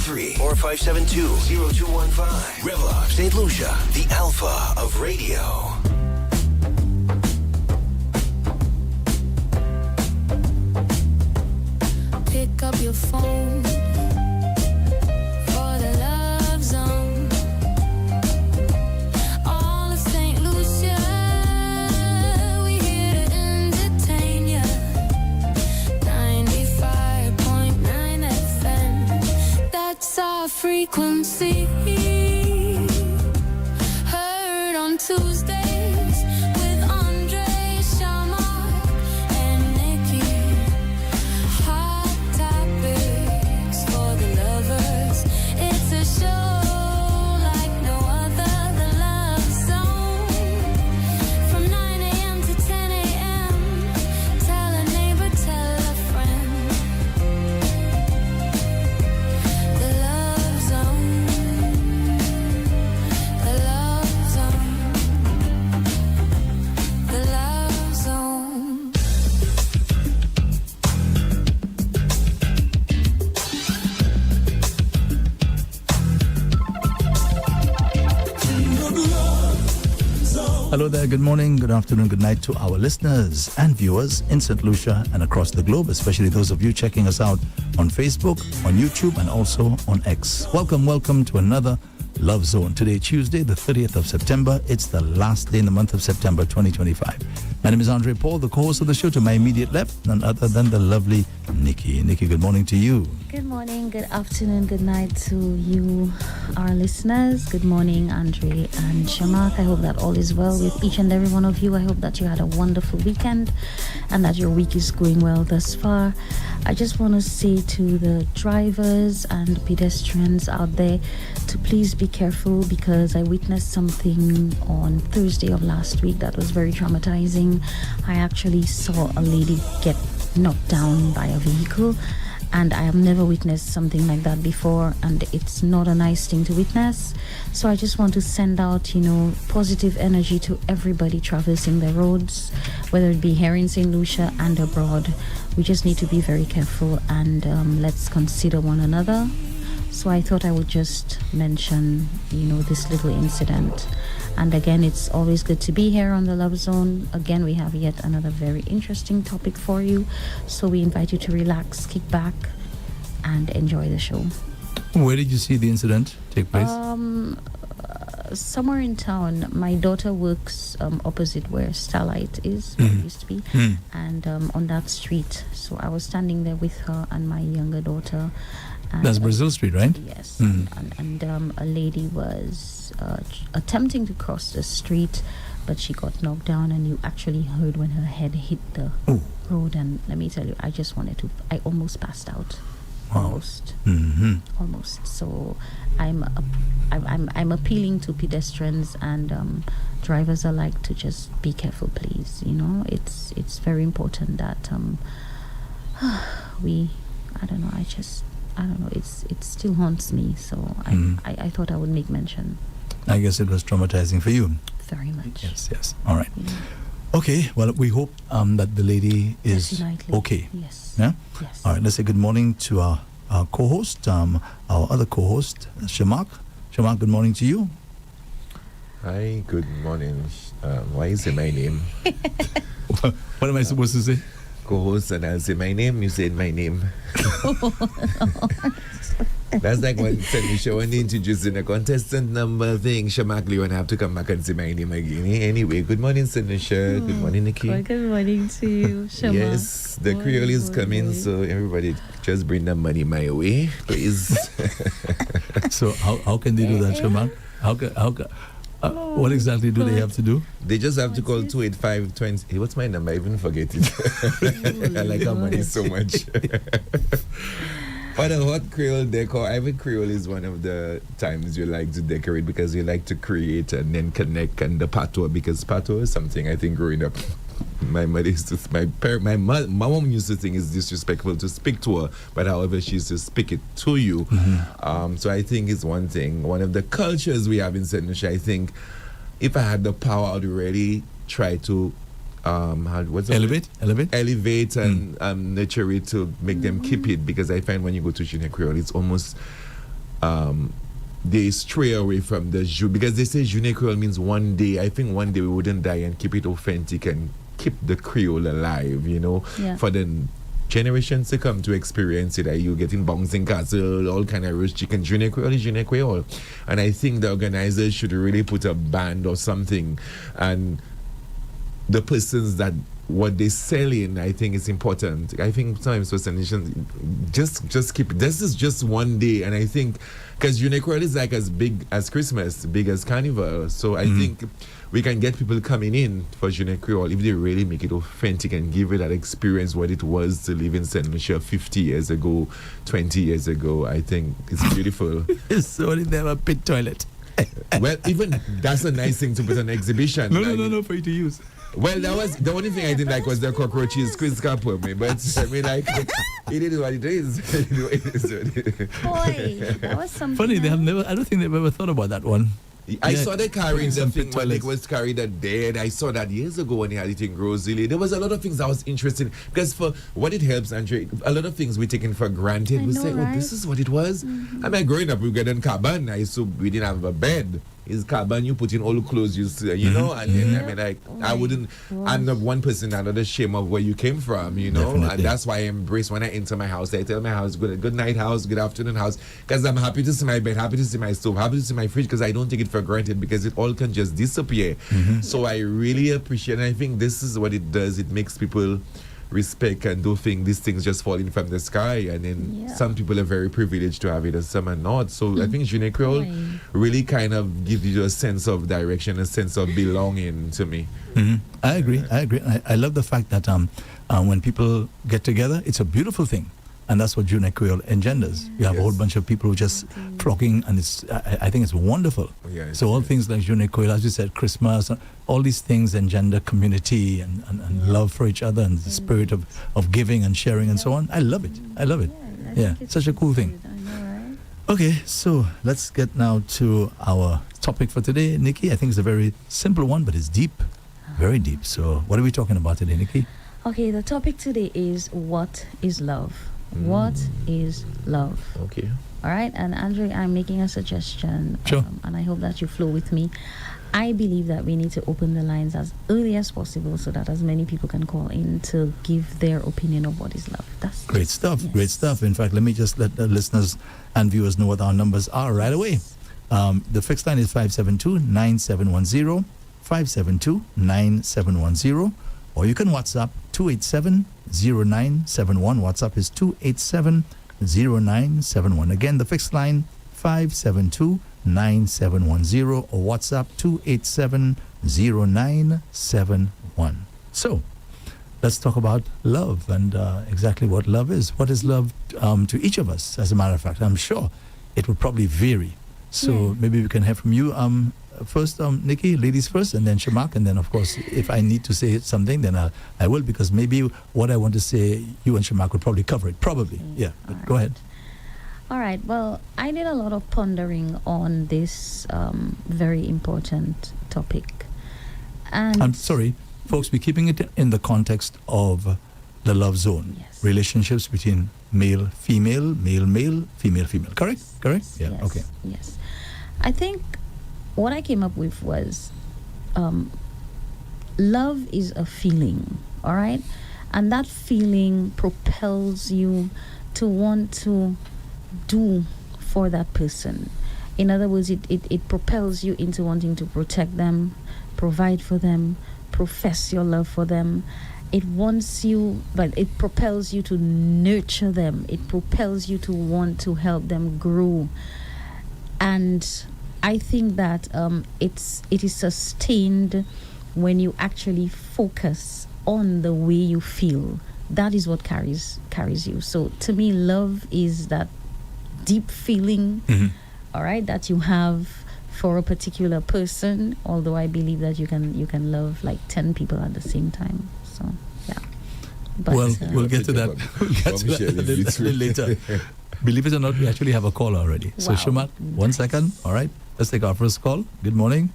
toll-free or 572-0215. Revlon, St. Lucia, the alpha of radio. Pick up your phone for the Love Zone. All of St. Lucia, we here to entertain ya. 95.9 FM, that's our frequency. Heard on Tuesdays with Andre Shamar and Nikki. Hot topics for the lovers. It's a show like no other. The Love Zone. From 9 a.m. to 10 a.m. Tell a neighbor, tell a friend. The Love Zone. The Love Zone. The Love Zone. Hello there, good morning, good afternoon, good night to our listeners and viewers in St. Lucia and across the globe, especially those of you checking us out on Facebook, on YouTube, and also on X. Welcome to another Love Zone. Today, Tuesday, the 30th of September. It's the last day in the month of September 2025. My name is Andre Paul, the co-host of the show. To my immediate left, none other than the lovely Nikki. Nikki, good morning to you. Good morning, good afternoon, good night to you, our listeners. Good morning, Andre and Shamak. I hope that all is well with each and every one of you. I hope that you had a wonderful weekend and that your week is going well thus far. I just want to say to the drivers and pedestrians out there to please be careful, because I witnessed something on Thursday of last week that was very traumatizing. I actually saw a lady get knocked down by a vehicle, and I have never witnessed something like that before, and it's not a nice thing to witness. So I just want to send out, positive energy to everybody traversing the roads, whether it be here in St. Lucia and abroad. We just need to be very careful, and let's consider one another. So I thought I would just mention, this little incident. And again, it's always good to be here on the Love Zone. Again, we have yet another very interesting topic for you. So we invite you to relax, kick back, and enjoy the show. Where did you see the incident take place? Somewhere in town. My daughter works opposite where Starlight is, where it used to be, and on that street. So I was standing there with her and my younger daughter. And, That's Brazil Street, right? Yes. And a lady was attempting to cross the street, but she got knocked down, and you actually heard when her head hit the road. And let me tell you, I almost passed out. Wow. Almost. So I'm appealing to pedestrians and drivers alike to just be careful, please. It's very important that it still haunts me, so I thought I would make mention. I guess it was traumatizing for you. Very much. Yes. All right. Okay, well, we hope that the lady is okay. Yes. Yeah? Yes. All right, let's say good morning to our co-host, our other co-host, Shamak. Shamak, good morning to you. Hi, good morning. Why is it my name? What am I supposed to say? Co-host, and I'll say my name, you said my name. That's like when Tanisha, when they introducing a contestant number thing, Shamak Leon have to come back and say my name again. Anyway, good morning, Tanisha. Good morning, Nikki. Good morning to you, Shamak. Yes, the Creole is coming, so everybody just bring the money my way, please. So how can they do that, Shamak? What exactly do they have to do? They just have to call 285-20. What's my number? I even forget it. I like our money so much. For the hot Creole decor, Ivy Creole is one of the times you like to decorate because you like to create and then connect, and the patois, because patois is something I think growing up, my mother used to, my mom used to think it's disrespectful to speak to her, but however she used to speak it to you. So I think it's one thing. One of the cultures we have in St. Lucia, I think if I had the power, I'd really try to elevate and nurture it to make them keep it, because I find when you go to Junior Creole, it's almost they stray away from the because they say Jeune Creole means one day. I think one day we wouldn't die and keep it authentic and keep the Creole alive, for the generations to come to experience it. Are you getting bouncing castle, all kind of roast chicken? Jeune Creole is Jeune Creole. And I think the organizers should really put a band or something, and the persons that what they sell in, I think is important. I think sometimes for nations, just keep it. This is just one day, and I think because Jeune Creole is like as big as Christmas, big as Carnival. So I think we can get people coming in for Jeune Creole if they really make it authentic and give it that experience what it was to live in St. Lucia 50 years ago, 20 years ago. I think it's beautiful. So they have a pit toilet. Well, even that's a nice thing to put on exhibition. No, for you to use. Well, that was the only thing I didn't like was the cockroaches quiz cup with me. But I mean, like, it is what it is. Boy, that was something. Funny, they have never. I don't think they've ever thought about that one. I saw they carrying Some the thing when it was carried the dead. I saw that years ago when they had it in Rosalie. There was a lot of things that was interesting because for what it helps, Andre, a lot of things we taken for granted. We say, right? oh, this is what it was. I mean, growing up, we got in cabin. I assume we didn't have a bed. It's cabin, you put in all the clothes, you know, and then, I mean, like, I wouldn't, I'm the one person under the shame of where you came from, Definitely. and that's why I embrace when I enter my house. I tell my house, good night house, good afternoon house, because I'm happy to see my bed, happy to see my stove, happy to see my fridge, because I don't take it for granted, because it all can just disappear. So I really appreciate, and I think this is what it does. It makes people respect and don't think these things just falling from the sky, and then some people are very privileged to have it and some are not. So I think Jeune Creole really kind of gives you a sense of direction, a sense of belonging to me. I agree. I love the fact that when people get together, it's a beautiful thing. And that's what Jeune Creole engenders. You have a whole bunch of people who just flocking, and it's. I think it's wonderful. So all things like Jeune Creole, as you said, Christmas, all these things engender community and love for each other and the spirit of giving and sharing and so on. I love it. Yeah, it's such a cool thing. I know, right? Okay, so let's get now to our topic for today, Nikki. I think it's a very simple one, but it's deep, very deep. So what are we talking about today, Nikki? Okay, the topic today is what is love? What is love? Okay. All right, and Andre, I'm making a suggestion, Sure. And I hope that you flow with me. I believe that we need to open the lines as early as possible so that as many people can call in to give their opinion of what is love. That's Great stuff. Great stuff. In fact, let me just let the listeners and viewers know what our numbers are right away. The fixed line is 572-9710, 572-9710, or you can WhatsApp 287-0971. WhatsApp is 287-0971. Again, the fixed line 572-9710 or WhatsApp 287-0971. So, let's talk about love and exactly what love is. What is love to each of us, as a matter of fact? I'm sure it would probably vary. So maybe we can hear from you first, Nikki, ladies first, and then Shamak, and then, of course, if I need to say something, then I will, because maybe what I want to say, you and Shamak would probably cover it. Probably, yeah. But go ahead. All right. Well, I did a lot of pondering on this very important topic. And I'm sorry, folks, we're keeping it in the context of the love zone. Yes. Relationships between male, female, male, female. Correct? Correct? Yeah, yes, okay. Yes. I think what I came up with was love is a feeling, all right? And that feeling propels you to want to do for that person. In other words, it propels you into wanting to protect them, provide for them, profess your love for them. It wants you, but it propels you to nurture them. It propels you to want to help them grow. And I think that it is sustained when you actually focus on the way you feel. That is what carries you. So to me, love is that deep feeling, all right, that you have for a particular person. Although I believe that you can love like 10 people at the same time. So yeah. But, Well, we'll get to that. We'll get to that a little later. Believe it or not, we actually have a call already. So Wow. Shamak, 1 second. All right. Let's take our first call. Good morning.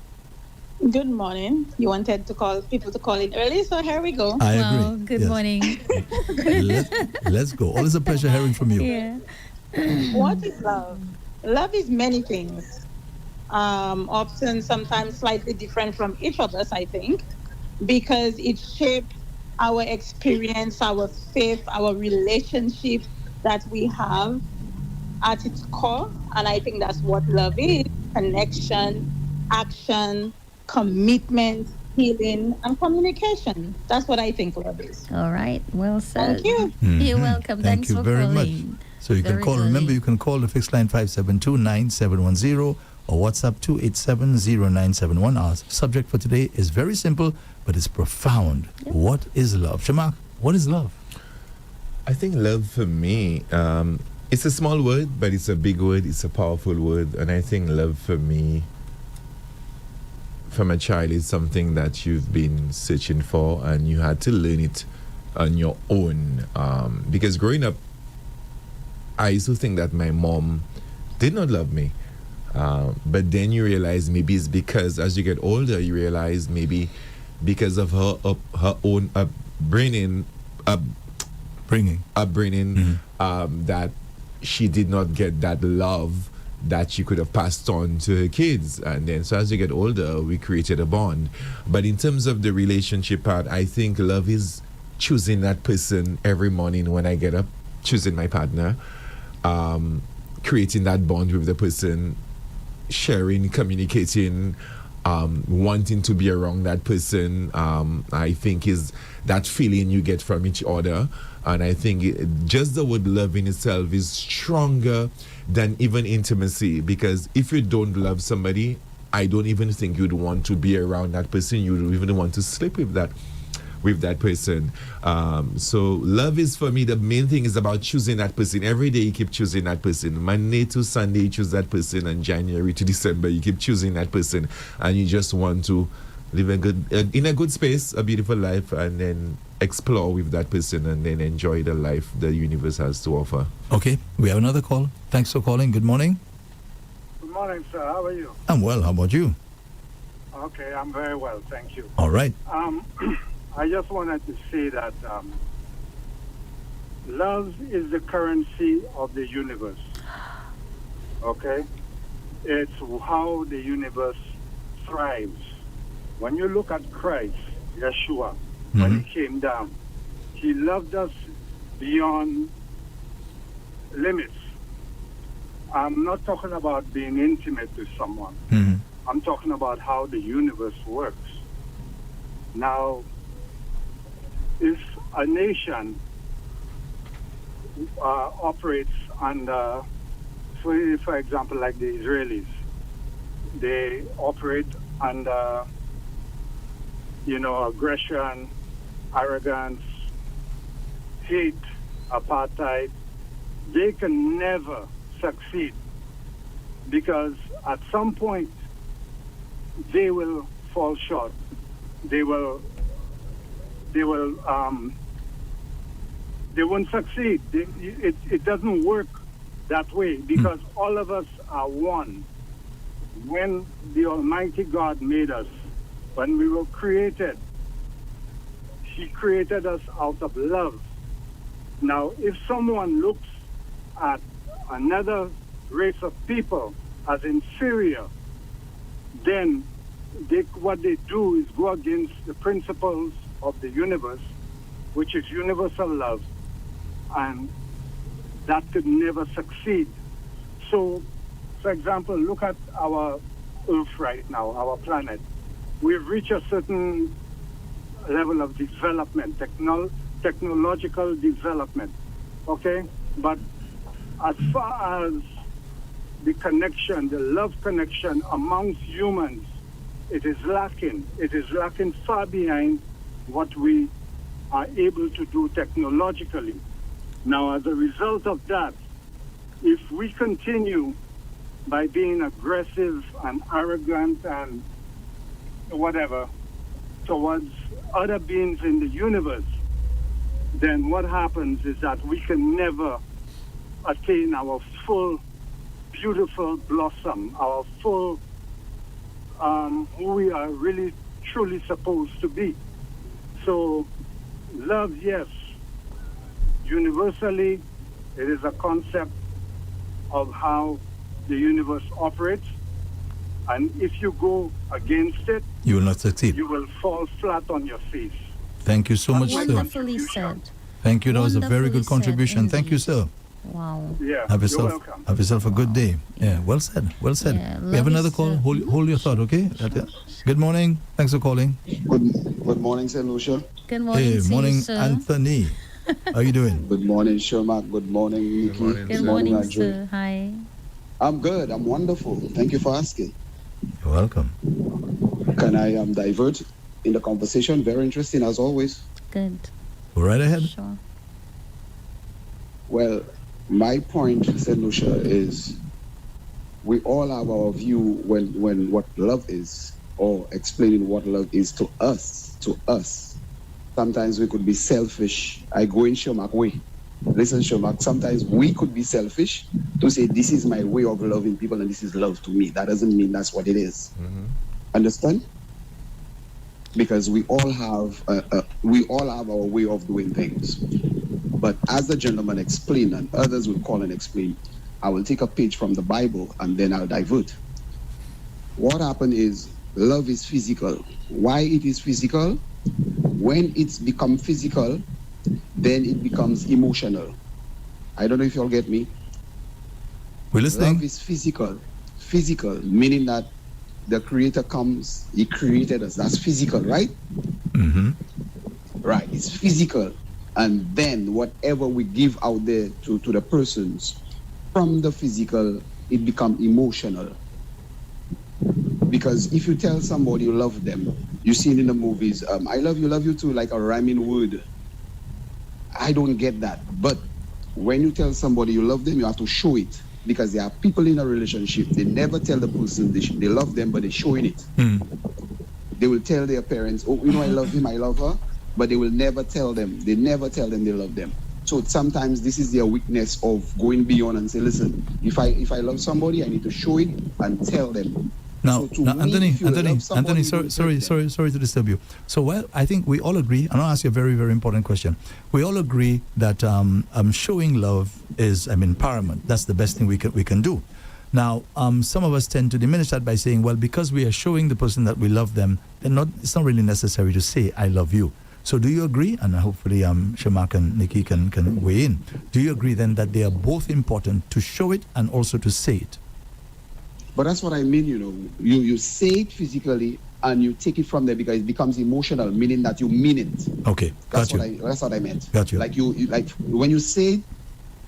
Good morning. You wanted to call people to call in early, so here we go. I Well, agree. good Yes. morning. Let's go. Always a pleasure hearing from you. Yeah. What is love? love is many things. Often, sometimes slightly different from each of us, I think, because it shapes our experience, our faith, our relationship that we have at its core. And I think that's what love is: connection, action, commitment, healing, and communication. That's what I think love is. All right. Well said. Thank you. You're Mhm. welcome. Thank Thanks you for very much. calling. So you can Very call. Remember, early. you can call the fixed line 572-9710 or WhatsApp 287-0971. Our subject for today is very simple, but it's profound. What is love? Shamak, what is love? I think love for me, it's a small word, but it's a big word. It's a powerful word. And I think love for me, from a child, is something that you've been searching for and you had to learn it on your own. Because growing up, I used to think that my mom did not love me. But then you realize maybe it's because as you get older, you realize maybe because of her own upbringing, that she did not get that love that she could have passed on to her kids. And then so as you get older, we created a bond. But in terms of the relationship part, I think love is choosing that person every morning when I get up, choosing my partner, creating that bond with the person, sharing, communicating, wanting to be around that person. I think is that feeling you get from each other. And I think just the word love in itself is stronger than even intimacy, because if you don't love somebody, I don't even think you'd want to be around that person. You would even want to sleep with that person. So love is, for me, the main thing is about choosing that person. Every day you keep choosing that person. Monday to Sunday you choose that person, and January to December you keep choosing that person, and you just want to live in a good space, a beautiful life, and then explore with that person and then enjoy the life the universe has to offer. Okay, we have another call. Thanks for calling. Good morning. Good morning, sir. How are you? I'm well. How about you? Okay, I'm very well, thank you. All right. I just wanted to say that love is the currency of the universe. Okay? It's how the universe thrives. When you look at Christ, Yeshua, when he came down, he loved us beyond limits. I'm not talking about being intimate with someone. I'm talking about how the universe works. Now, if a nation operates under, for example, like the Israelis, they operate under, aggression, arrogance, hate, apartheid, they can never succeed, because at some point they will fall short. They won't succeed. It doesn't work that way, because all of us are one. When the Almighty God made us, when we were created, he created us out of love. Now, if someone looks at another race of people as inferior, then what they do is go against the principles of the universe, which is universal love, and that could never succeed. So, for example, look at our Earth right now, our planet. We've reached a certain level of development, technological development, okay? But as far as the connection, the love connection amongst humans, it is lacking. It is lacking far behind what we are able to do technologically. Now, as a result of that, if we continue by being aggressive and arrogant and whatever towards other beings in the universe, then what happens is that we can never attain our full beautiful blossom, our full who we are really truly supposed to be. So love, yes, universally it is a concept of how the universe operates. And if you go against it, You will not succeed. you will fall flat on your face. Thank you so much, sir. Wonderfully said. Thank you. That was a very good Wonderfully said, contribution. Thank you, indeed. sir. Wow. Yeah, Have you're welcome. yourself a good day. Yeah, well said. Well said. Yeah, we have love another is, call. Hold your thought, okay? Good morning. Thanks for calling. Good morning, St. Lucia. Good morning Hey, to morning, you, sir. Anthony. How you doing? Good morning, Shermak. Good morning, Nikki. morning, Good sir. morning, Andre. sir. Hi. I'm good. I'm wonderful. Thank you for asking. You're welcome. Can I divert in the conversation? Very interesting as always. Good. Go right ahead. Sure. Well, my point, St. Lucia, is we all have our view when what love is, or explaining what love is to us. Sometimes we could be selfish. I go in Shermak way. Listen, Shermak, sometimes we could be selfish to say this is my way of loving people and this is love to me. That doesn't mean that's what it is. Understand? Because we all have our way of doing things. But as the gentleman explained, and others will call and explain, I will take a page from the Bible and then I'll divert. What happened is love is physical. Why it is physical? When it's become physical, then it becomes emotional. I don't know if you'll get me. We're listening. Love is physical. Physical, meaning that the Creator comes, He created us. That's physical, right? Mm-hmm. Right, it's physical. And then whatever we give out there to the persons, from the physical, it becomes emotional. Because if you tell somebody you love them, you see it in the movies, I love you too, like a rhyming word. I don't get that. But when you tell somebody you love them, you have to show it. Because there are people in a relationship, they never tell the person they love them, but they're showing it. They will tell their parents, oh, I love him, I love her, but they will never tell them. They never tell them they love them. So sometimes this is their weakness of going beyond and say, listen, if I love somebody, I need to show it and tell them. Now, So to me, Anthony, if you love Anthony, somebody, sorry to disturb you. So, well, I think we all agree, and I'll ask you a very, very important question. We all agree that showing love is, paramount. That's the best thing we can do. Now, some of us tend to diminish that by saying, well, because we are showing the person that we love them, it's not really necessary to say, I love you. So do you agree, and hopefully Shermak and Nikki can weigh in, do you agree then that they are both important to show it and also to say it? But that's what I mean, you say it physically and you take it from there because it becomes emotional, meaning that you mean it. Okay, That's got you. that's what I meant. Got you. Like like when you say it,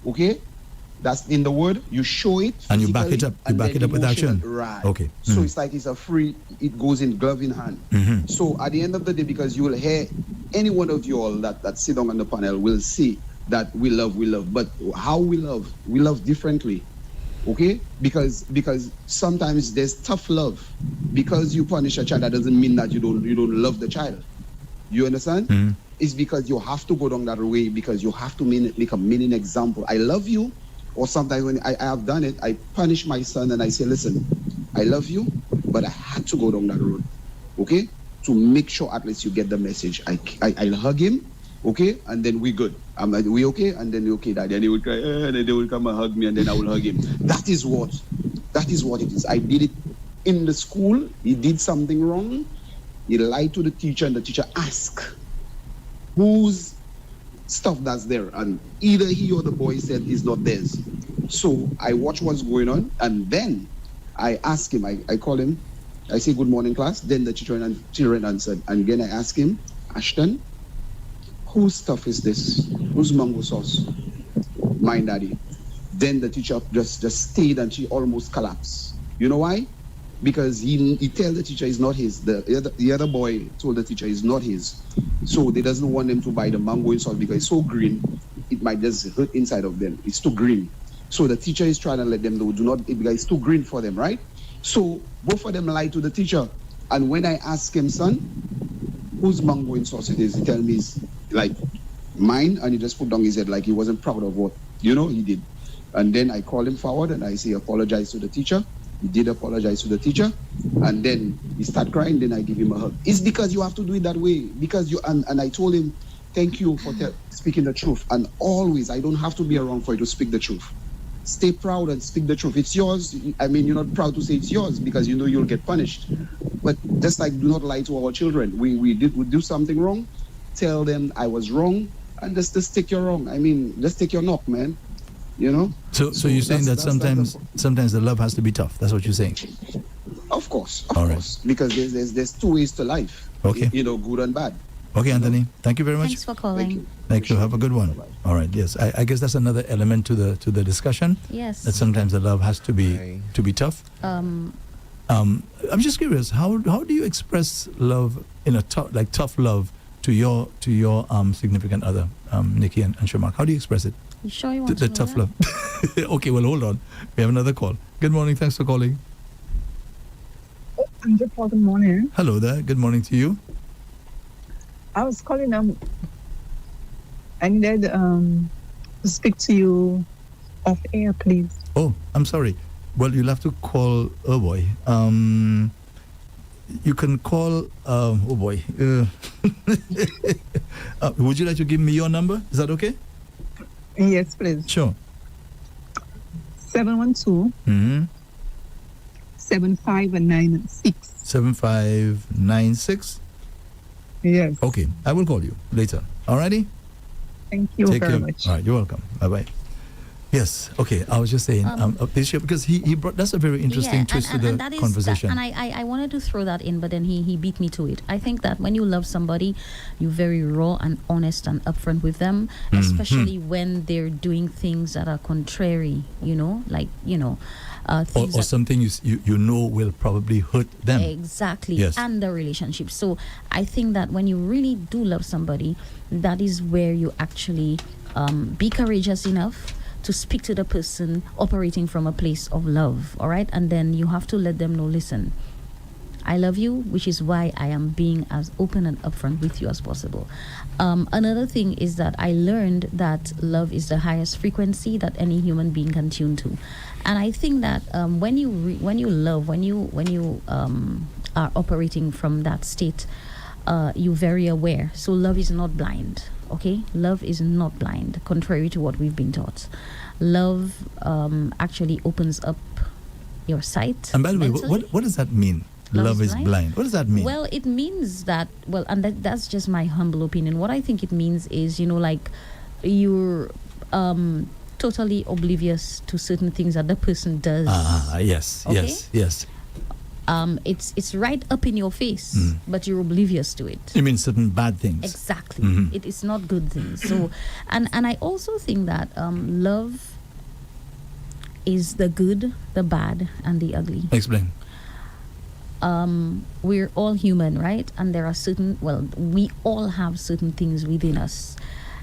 okay, that's in the word, you show it And you back it physically, up. You and back then it up with emotional. action. Right. Okay. So it's like it's a free, it goes in glove in hand. Mhm. So at the end of the day, because you will hear any one of you all that sit down on the panel will see that we love, but how we love differently. Okay, because sometimes there's tough love. Because you punish a child, that doesn't mean that you don't love the child. You understand? Mhm. It's because you have to go down that way because you have to make a meaning example. I love you, or sometimes when I have done it, I punish my son and I say, listen, I love you, but I had to go down that road. Okay, to make sure at least you get the message. I'll hug him. Okay, and then we good. I'm like, we okay? And then okay, daddy. And they would cry, and then they will come and hug me, and then I will hug him. That is what it is. I did it in the school. He did something wrong. He lied to the teacher, and the teacher asked, whose stuff that's there? And either he or the boy said it's not theirs. So I watch what's going on, and then I ask him, I call him, I say, good morning, class. Then the children answered. And then I ask him, Ashton, whose stuff is this? Whose mango sauce? Mine, daddy. Then the teacher just stayed and she almost collapsed. You know why? Because he tell the teacher it's not his. The other boy told the teacher it's not his. So they doesn't want them to buy the mango sauce because it's so green, it might just hurt inside of them. It's too green. So the teacher is trying to let them know, do not eat because it's too green for them, right? So both of them lied to the teacher. And when I ask him, son, whose mango sauce it is, he tell me it's like mine, and he just put down his head like he wasn't proud of what he did. And then I call him forward and I say apologize to the teacher. He did apologize to the teacher, and then he start crying. Then I give him a hug. It's because you have to do it that way. Because and I told him, thank you for speaking the truth. And always, I don't have to be around for you to speak the truth. stay proud and speak the truth. It's yours. I mean, you're not proud to say it's yours because you know you'll get punished. But just like do not lie to our children. We do something wrong, tell them I was wrong, and just take your wrong. I mean, just take your knock, man. You know. So you're saying that sometimes the love has to be tough. That's what you're saying. Of course, All right. course, because there's two ways to life. Okay. You know, good and bad. Okay, Anthony. Thank you very much. Thanks for calling. Thank you. Have a good one. All right. Yes, I guess that's another element to the discussion. Yes. That sometimes the love has to be tough. I'm just curious. How do you express love in a tough love to your significant other, Nikki and Shamak? How do you express it? You sure you want The to know tough that? love. Okay. Well, hold on. We have another call. Good morning. Thanks for calling. Good morning. Hello there. Good morning to you. I was calling I needed to speak to you off air, please. Oh, I'm sorry. Well, you'll have to call. Oh boy. You can call. Oh boy. Would you like to give me your number? Is that okay? Yes, please. Sure. 712 7596. 7596. Yes. Okay, I will call you later. Alrighty. Thank you Take very care. much. All right, you're welcome. Bye bye. Yes. Okay. I was just saying this year because he brought that's a very interesting twist to the that is conversation. and I wanted to throw that in, but then he beat me to it. I think that when you love somebody, you're very raw and honest and upfront with them, especially when they're doing things that are contrary. Things or something you know will probably hurt them. Exactly. Yes. And the relationship. So I think that when you really do love somebody, that is where you actually be courageous enough to speak to the person operating from a place of love. All right. And then you have to let them know, listen, I love you, which is why I am being as open and upfront with you as possible. Another thing is that I learned that love is the highest frequency that any human being can tune to, and I think that when you love, when you are operating from that state, you're very aware. So love is not blind. Okay, love is not blind, contrary to what we've been taught. Love actually opens up your sight. And by the way, mentally. what does that mean? Love is blind. What does that mean? Well, it means that, that's just my humble opinion. What I think it means is, like you're totally oblivious to certain things that the person does. Yes, Okay? yes. It's right up in your face, but you're oblivious to it. You mean certain bad things? Exactly. It is not good things. So, and I also think that love is the good, the bad, and the ugly. Explain. We're all human, right? And there are we all have certain things within us.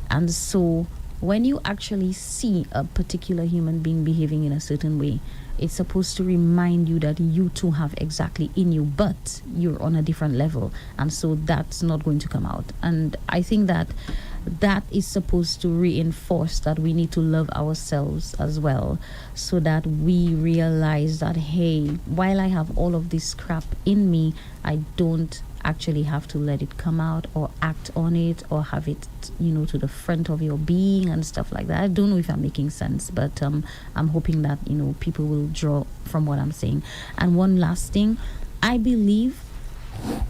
And so when you actually see a particular human being behaving in a certain way, it's supposed to remind you that you too have exactly in you, but you're on a different level. And so that's not going to come out. And I think that is supposed to reinforce that we need to love ourselves as well, so that we realize that, hey, while I have all of this crap in me, I don't actually have to let it come out or act on it or have it, to the front of your being and stuff like that. I don't know if I'm making sense, but I'm hoping that, people will draw from what I'm saying. And one last thing, I believe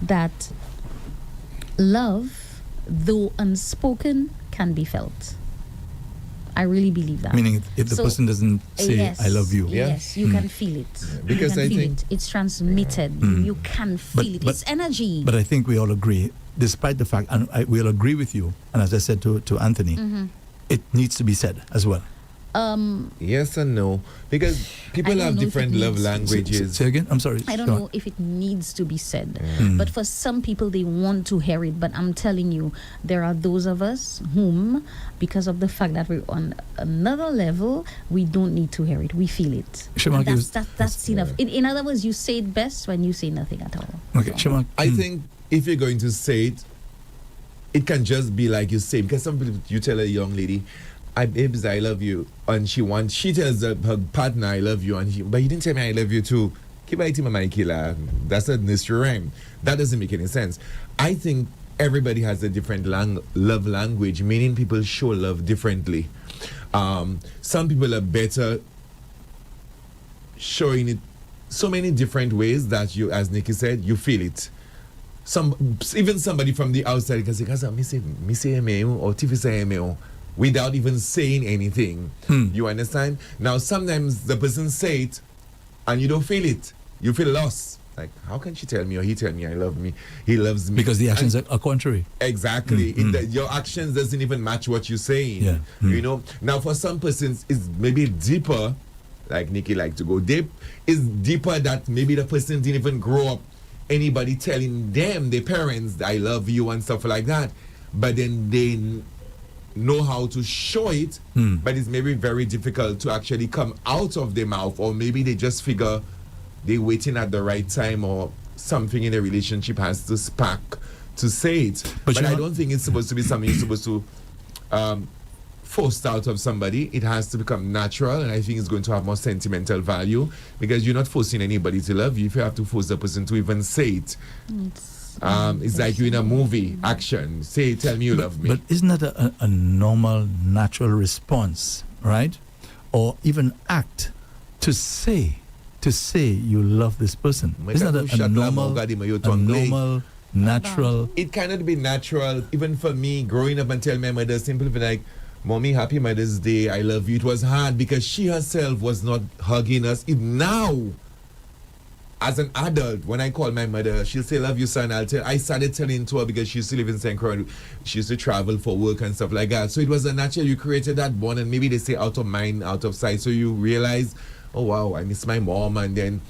that love, though unspoken, can can I really believe that. Meaning, if the person doesn't say, yes, I love you. Yes, you can feel it. Because you can I feel think- it. It's transmitted. You can feel it. It's energy. But I think we all agree, despite the fact, and we'll agree with you, and as I said to Anthony, it needs to be said as well. Yes and no, because people I don't have know if different it love needs- languages. Say again? I'm sorry. I don't Go on. know if it needs to be said, but for some people they want to hear it. But I'm telling you, there are those of us whom, because of the fact that we're on another level, we don't need to hear it. We feel it. Shamak, And you- that's enough. In other words, you say it best when you say nothing at all. Okay, Shamak. I think if you're going to say it, it can just be like you say, because some people, you tell a young lady, babes, I love you, and she tells her partner, I love you, but you didn't tell me I love you too. Keep writing my killer. That's a nursery rhyme. That doesn't make any sense. I think everybody has a different love language, meaning people show love differently. Some people are better showing it so many different ways that you, as Nikki said, you feel it. Even somebody from the outside can say, "Kasa, me say emeo or tifi say emeo," without even saying anything. You understand? Now, sometimes the person say it, and you don't feel it. You feel lost. Like, how can she tell me or he tell me I love me? He loves me. Because the actions are contrary. Exactly. Your actions doesn't even match what you're saying. Yeah. You know? Now, for some persons, it's maybe deeper, like Nikki like to go deep, is deeper that maybe the person didn't even grow up anybody telling them, their parents, I love you and stuff like that. But then they know how to show it, but it's maybe very difficult to actually come out of their mouth, or maybe they just figure they're waiting at the right time, or something in a relationship has to spark to say it. But I don't think it's supposed to be something you're supposed to force out of somebody. It has to become natural, and I think it's going to have more sentimental value, because you're not forcing anybody to love you if you have to force the person to even say it. It's like you in a movie, action. Say, tell me you love me. But isn't that a normal, natural response, right? Or even act to say you love this person. Isn't that a normal, natural? It cannot be natural. Even for me, growing up and tell my mother simply be like, "Mommy, happy Mother's Day, I love you." It was hard because she herself was not hugging us. Now, as an adult, when I call my mother, she'll say, "Love you, son." I started telling to her because she used to live in St. Croix. She used to travel for work and stuff like that. So it was a natural, you created that bond, and maybe they say out of mind, out of sight. So you realize, oh wow, I miss my mom, and then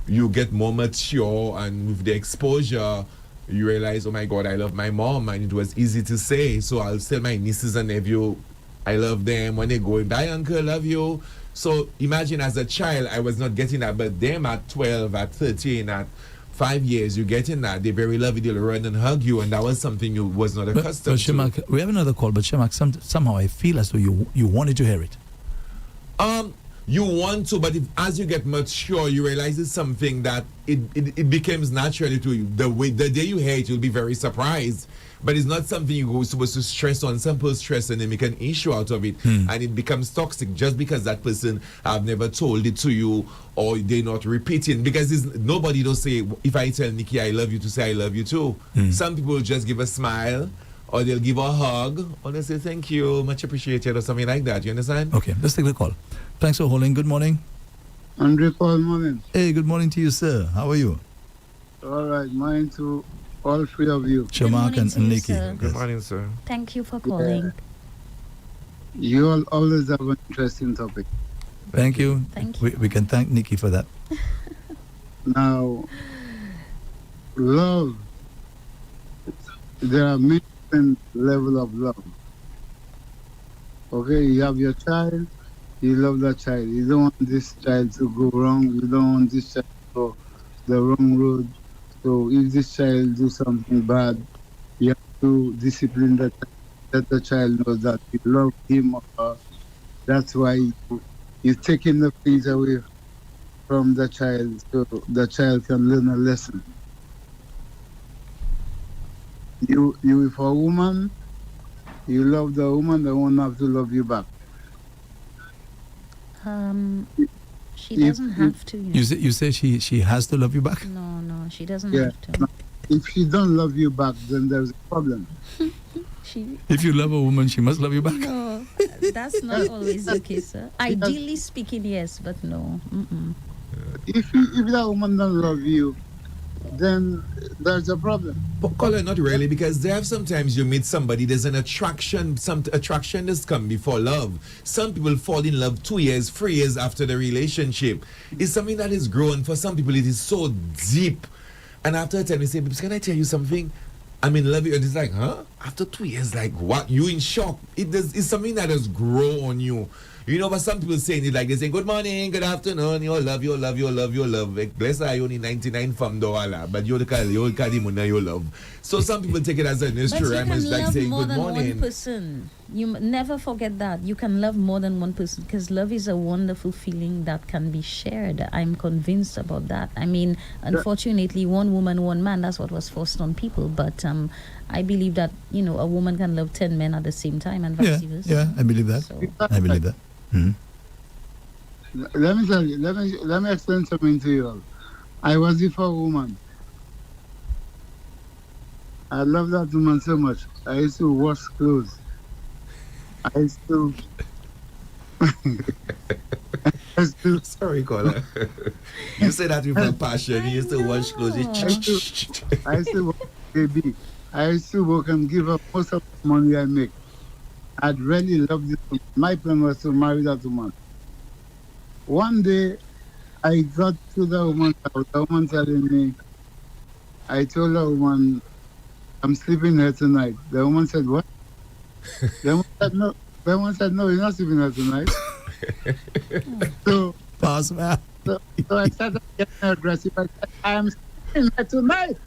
you get more mature, and with the exposure, you realize, oh my God, I love my mom, and it was easy to say. So I'll tell my nieces and nephew, I love them. When they go, bye uncle, love you. So imagine as a child, I was not getting that, but them at 12, at 13, at 5 years, you're getting that. They're very lovely, they'll run and hug you, and that was something you was not accustomed to. Shemak, we have another call, but Shemak, somehow I feel as though you wanted to hear it. You want to, but as you get mature, you realize it's something that it becomes naturally to you. The day you hear it, you'll be very surprised. But it's not something you're supposed to stress on. Some people stress and they make an issue out of it, and it becomes toxic just because that person have never told it to you, or they're not repeating. Because nobody don't say, if I tell Nikki I love you, to say I love you too. Some people just give a smile, or they'll give a hug, or they'll say thank you, much appreciated, or something like that. You understand? Okay, let's take the call. Thanks for holding. Good morning. Andre Paul, morning. Hey, good morning to you, sir. How are you? All right, mine to all three of you. Shamak and Nikki. Good morning, sir. Thank you for calling. You all always have an interesting topic. Thank you. Thank you. We can thank Nikki for that. Now, love, there are many different levels of love. Okay, you have your child, you love that child. You don't want this child to go wrong. You don't want this child to go the wrong road. So if this child do something bad, you have to discipline that, let the child know that you love him or her. That's why you're taking the things away from the child so the child can learn a lesson. You if a woman, you love the woman won't have to love you back. She doesn't have to. You say she has to love you back? No, she doesn't have to. No. If she don't love you back, then there's a problem. If you love a woman, she must love you back. No, that's not always the case, sir. Ideally speaking, yes, but no. If that woman don't love you, then there's a problem. But Colin, not really, because there have sometimes you meet somebody, there's an attraction, some attraction has come before love. Some people fall in love 2 years, 3 years after the relationship. It's something that is grown. For some people, it is so deep. And after a time, they say, can I tell you something? I'm in love with you. And it's like, huh? After 2 years, like what? You in shock. It's something that has grown on you. You know, but some people saying it like they say, good morning, good afternoon, you love. Like, bless I only 99 from Douala, but you call him your love. So some people take it as a nursery rhyme, it's like saying good morning. One person. You never forget that. You can love more than one person, because love is a wonderful feeling that can be shared. I'm convinced about that. I mean, unfortunately, one woman, one man, that's what was forced on people. But I believe that, a woman can love 10 men at the same time and vice versa. Yeah, I believe that. So. I believe that. Mm-hmm. let me tell you. Let me explain something to you all. I was with a woman. I love that woman so much. I used to wash clothes. I used to. Sorry, caller. You say that with a passion. You used to wash clothes. I used to work, baby. I used to work and give up most of the money I make. I'd really love this woman. My plan was to marry that woman. One day, I got to the woman's house. The woman telling me, I told the woman, I'm sleeping here tonight. The woman said, what? The woman said, no. The woman said, no, you're not sleeping here tonight. So I started getting aggressive. I said, I am sleeping here tonight.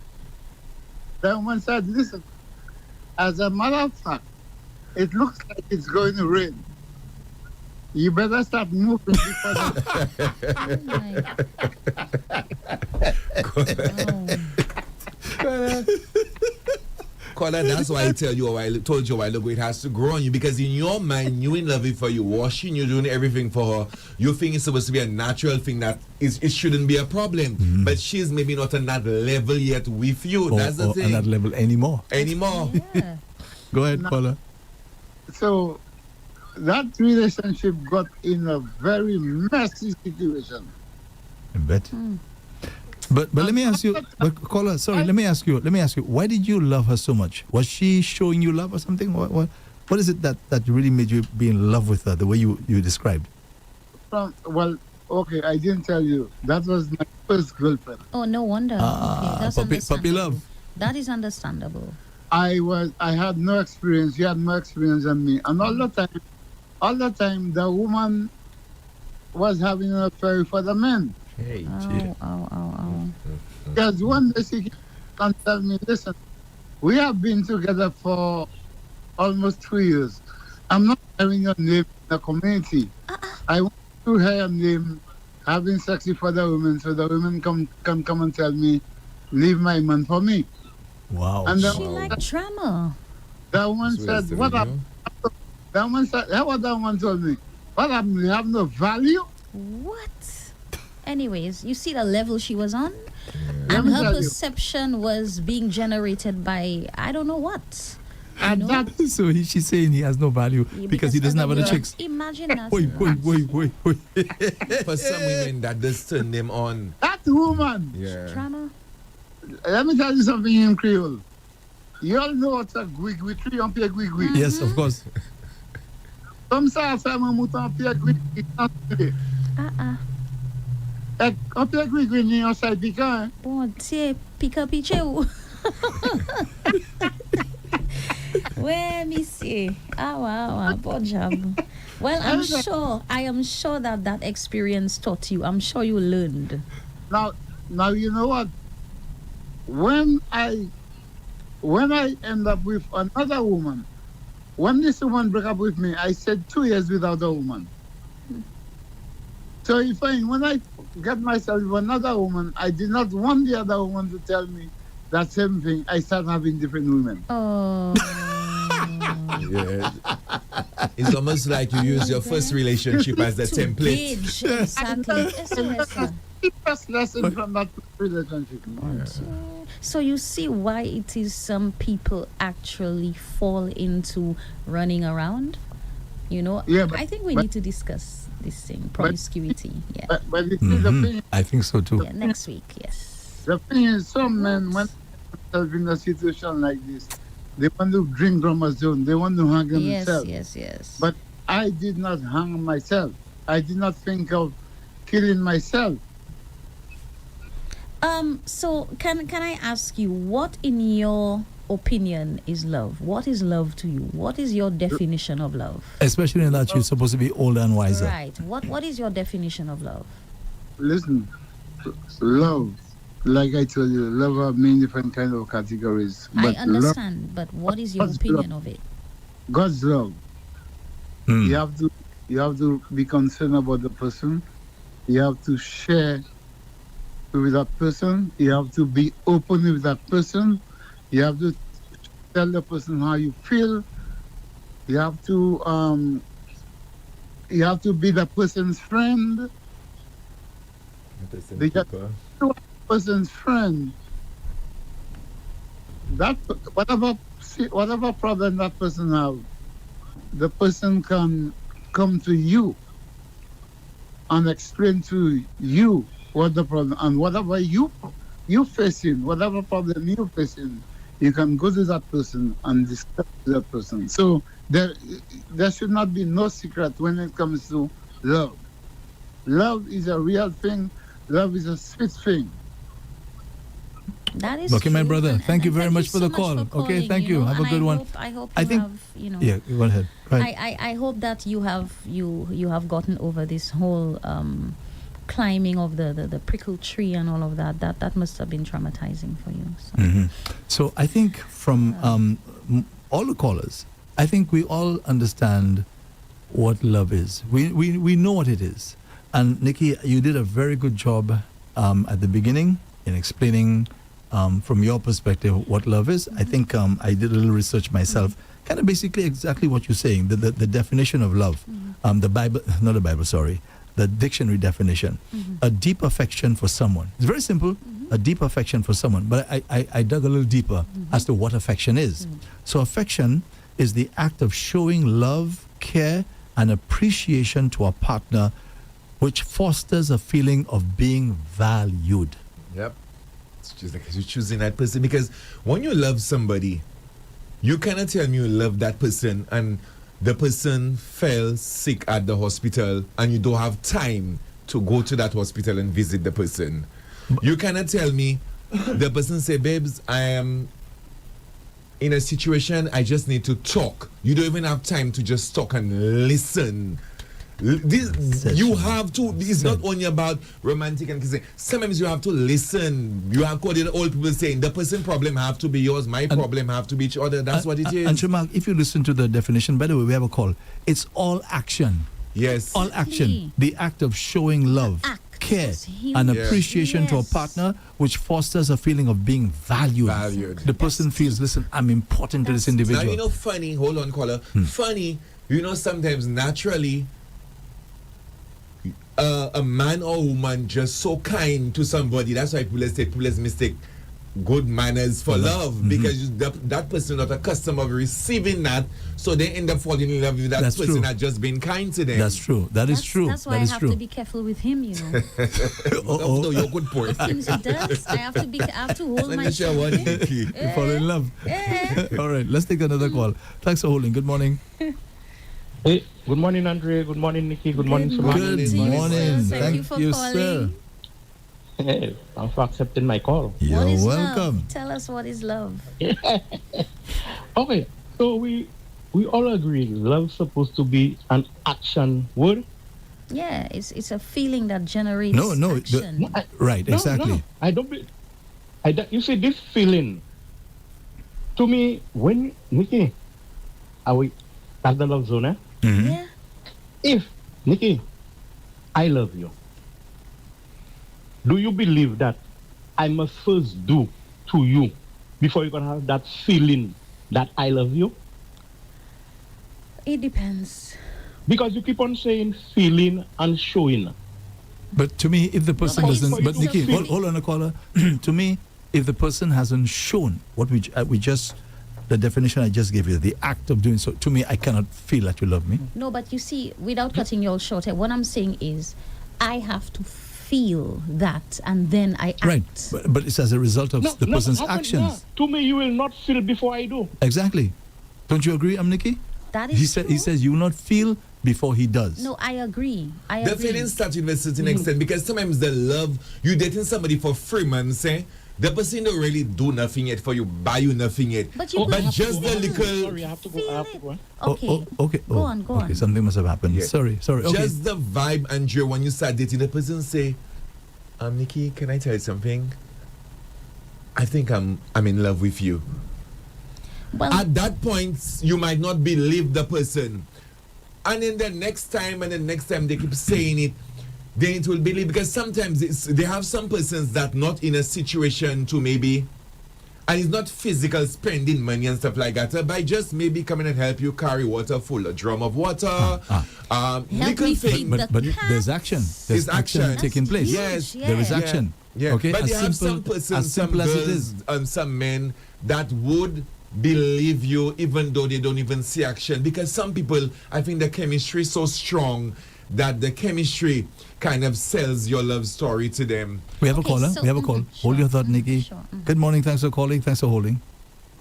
The woman said, listen, as a matter of fact, it looks like it's going to rain. You better start moving before Caller, that's why I told you a while ago it has to grow on you, because in your mind you in love with her, you washing, you're doing everything for her. You think it's supposed to be a natural thing that it shouldn't be a problem. But she's maybe not on that level yet with you. That's the thing. On that level anymore. Yeah. Go ahead, caller. So that relationship got in a very messy situation. I bet. But let me ask you, caller, sorry, let me ask you, why did you love her so much? Was she showing you love or something? What is it that really made you be in love with her the way you described? Well, okay, I didn't tell you. That was my first girlfriend. Oh, no wonder. Okay, that's puppy love. That is understandable. I had no experience. She had more experience than me. And all the time, the woman was having an affair for the men. Hey, Oh. Because one day she came and tell me, listen, we have been together for almost 2 years. I'm not having your name in the community. I want to hear your name having sex with other women, so the women can come and tell me, leave my man for me. Wow. And She liked drama. the woman said, what up? The woman said, what the woman told me? What up? You have no value? What? Anyways, you see the level she was on? Let And me her tell you. perception was being generated by, I don't know what. And You know? So she's saying he has no value because he doesn't have other chicks. Imagine that. Wait. for some women that does turn them on. That woman, Yeah. Drama. let me tell you something in Creole. You all know what's a gwigwi tree on Pierre Gwigwi. Yes, of course. Comme ça, ça m'a mouton en Pierre Gwigwi. En Pierre Gwigwi, ni en side piquant, hein. Bon, tiens, pique piche ou. Ouais, monsieur. Wow, bon job. Well, I am sure that experience taught you. I'm sure you learned. Now, you know what? When I end up with another woman, when this woman broke up with me, I said 2 years without a woman. So when I get myself with another woman, I did not want the other woman to tell me that same thing. I started having different women. Oh. Yeah. It's almost like you use your first relationship as the template. Gauge, exactly. Yes. The first lesson from that relationship. So you see why it is some people actually fall into running around? You know, Yeah, I think we need to discuss this thing, promiscuity. Yeah. But you see, the thing, I think so too. Yeah, next week, yes. the thing is, some men, when themselves in a situation like this, they want to drink from a zone. They want to hang themselves. Yes. But I did not hang myself. I did not think of killing myself. So can I ask you, what in your opinion is love? What is love to you? What is your definition of love? Especially in that you're supposed to be older and wiser. Right. What is your definition of love? Listen, love, like I told you, love have many different kind of categories. I But understand, but what is your God's opinion love. of it? God's love. Hmm. You have to be concerned about the person. You have to share with that person. You have to be open with that person. You have to tell the person how you feel. You have to you have to be the person's friend. They got person's friend. That whatever problem that person have, the person can come to you and explain to you what the problem, and whatever you facing, whatever problem you facing, you can go to that person and discuss with that person. So there should not be no secret when it comes to love. Love is a real thing. Love is a sweet thing. That is Okay, my true. brother. And- Thank you and very much for the so call. for Okay, calling, thank you. Have a and good one. I hope I you think- have, Yeah, go ahead. Right. I hope that you have gotten over this whole climbing of the prickle tree and all of that. That must have been traumatizing for you. So. Mhm. So I think from all the callers, I think we all understand what love is. We know what it is. And Nikki, you did a very good job at the beginning in explaining from your perspective what love is. I think I did a little research myself, kind of basically exactly what you're saying, the definition of love. The Bible, not the Bible, sorry, the dictionary definition. A deep affection for someone. It's very simple, a deep affection for someone. But I dug a little deeper as to what affection is. So affection is the act of showing love, care, and appreciation to a partner, which fosters a feeling of being valued. Yep. It's just like you're choosing that person, because when you love somebody, you cannot tell me you love that person and the person fell sick at the hospital and you don't have time to go to that hospital and visit the person. You cannot tell me the person say, babes, I am in a situation, I just need to talk. You don't even have time to just talk and listen. You have to. It's not only about romantic and kissing. Sometimes you have to listen. You have what the old people saying. The person problem have to be yours. My problem have to be each other. That's what it is. And Shamak, if you listen to the definition, by the way, we have a call. It's all action. Yes. All action. The act of showing love, care, and appreciation to a partner, which fosters a feeling of being valued. The person feels, listen, I'm important to this individual. Now, you know, funny, hold on, caller. Funny, you know, sometimes naturally, a man or woman just so kind to somebody. That's why people say people mistake good manners for love, because that person not accustomed of receiving that, so they end up falling in love with that That's person true. that just been kind to them. That's true. That's true. That's why That I is have true. to be careful with him, you know. No, you're good point. Things he does, I have to hold Let my me share one, Nikki. You fall in love. All right, let's take another call. Thanks for holding. Good morning. Hey, good morning, Andre. Good morning, Nikki. Good morning, Samantha. Good morning. Thank you, sir. Hey, thanks for accepting my call. You're What is welcome. love? Tell us what is love. Okay, so we all agree love's supposed to be an action word. Yeah, it's a feeling that generates No, action. right, exactly. No, I don't. You see, this feeling. To me, when Nikki, are we at the love zone? Eh? Yeah. If Nikki, I love you. Do you believe that I must first do to you before you can have that feeling that I love you? It depends. Because you keep on saying feeling and showing. But to me, if the person but doesn't, it's but a Nikki, feeling. hold on, a caller. To me, if the person hasn't shown what we just, the definition I just gave you, the act of doing so, to me, I cannot feel that you love me. No, but you see, without cutting you all short, what I'm saying is, I have to feel that, and then I act. Right, but it's as a result of the person's actions. To me, you will not feel before I do. Exactly. Don't you agree, Nikki? That is true. He says you will not feel before he does. No, I agree. The feeling starts with a certain extent, because sometimes the love, you dating somebody for 3 months, the person don't really do nothing yet for you, buy you nothing yet. But you but could just the little. Sorry, I have to go. I have to go. Okay. Okay. Go on. Okay, something must have happened. Yeah. Sorry. Okay. Just the vibe, Andrea, when you start dating, the person say, Nikki, can I tell you something? I think I'm in love with you. Well, at that point, you might not believe the person. And then the next time they keep saying it, then it will believe, because sometimes they have some persons that not in a situation to maybe And it's not physical spending money and stuff like that. By just maybe coming and help you carry water, full a drum of water. Little thing. But there's action. There's action taking place. Yes. There is action. Yeah. Okay. But as you have some simple, persons, as simple some as girls, it is. and some men that would believe you even though they don't even see action. Because some people, I think the chemistry is so strong that the chemistry kind of sells your love story to them. We have a caller. We have a call. Hold your thought, Nikki. Good morning. Thanks for calling. Thanks for holding.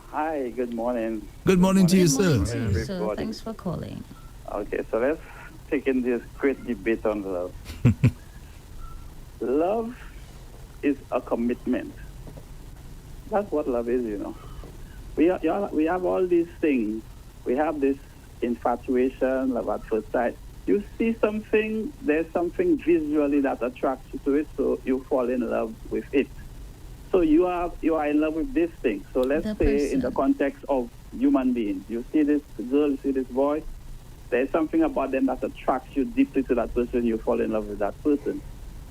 Hi, good morning. Good morning to you, sir. Good morning to you, sir. Thanks for calling. Okay, so let's take in this great debate on love. Love is a commitment. That's what love is, you know. We have all these things. We have this infatuation, love at first sight. You see something, there's something visually that attracts you to it, so you fall in love with it. So you are in love with this thing. So let's say in the context of human beings, you see this girl, you see this boy, there's something about them that attracts you deeply to that person, you fall in love with that person.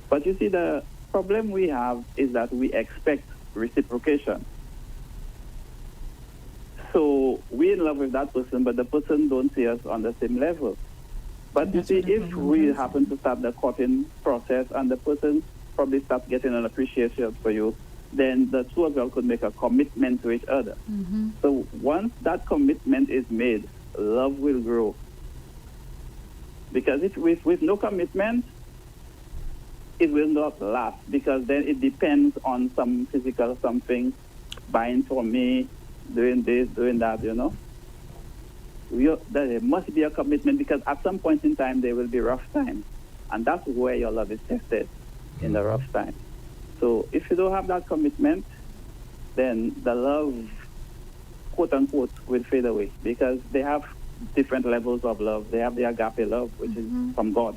But you see, the problem we have is that we expect reciprocation. So we're in love with that person, but the person don't see us on the same level. But you see, if we happen to start the courting process and the person probably starts getting an appreciation for you, then the two of you could make a commitment to each other. Mm-hmm. So once that commitment is made, love will grow. Because if with no commitment, it will not last, because then it depends on some physical something, buying for me, doing this, doing that, you know. There must be a commitment, because at some point in time there will be rough times, and that's where your love is tested, in the rough time. So if you don't have that commitment, then the love, quote unquote, will fade away, because they have different levels of love. They have the agape love, which is from God.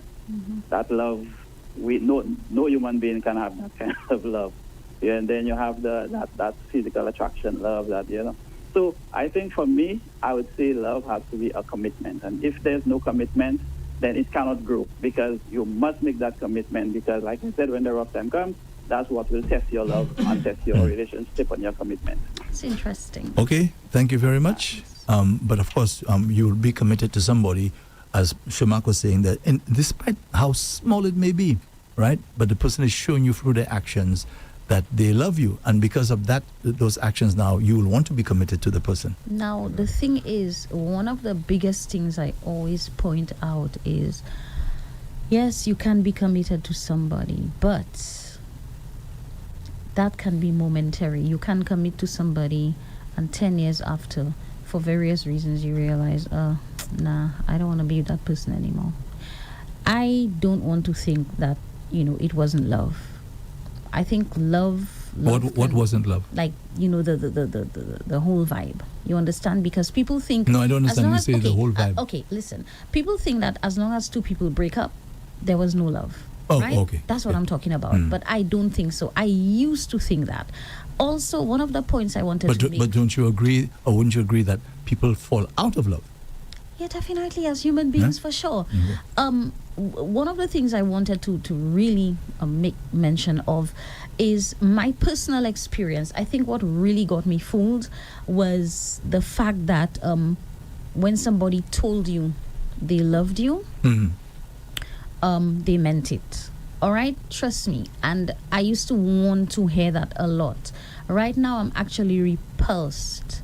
That love, no human being can have that kind of love. Yeah, and then you have that physical attraction love, that, you know. So I think for me, I would say love has to be a commitment. And if there's no commitment, then it cannot grow, because you must make that commitment, because like I said, when the rough time comes, that's what will test your love and test your relationship and your commitment. It's interesting. Okay, thank you very much. But of course, you'll be committed to somebody, as Shamak was saying, that despite how small it may be, right? But the person is showing you through their actions that they love you, and because of that, those actions, now you will want to be committed to the person. Now, the thing is, one of the biggest things I always point out is, yes, you can be committed to somebody, but that can be momentary. You can commit to somebody, and 10 years after, for various reasons, you realize, nah, I don't want to be with that person anymore. I don't want to think that, it wasn't love. I think love what wasn't love? Like, the whole vibe. You understand? Because people think... No, I don't understand you say the whole vibe. Okay, listen. People think that as long as two people break up, there was no love. Oh, right? okay. That's what I'm talking about. But I don't think so. I used to think that. Also, one of the points I wanted to make... But don't you agree, or wouldn't you agree that people fall out of love? Yeah, definitely, as human beings, for sure. One of the things I wanted to really make mention of is my personal experience. I think what really got me fooled was the fact that when somebody told you they loved you, they meant it. All right? Trust me. And I used to want to hear that a lot. Right now, I'm actually repulsed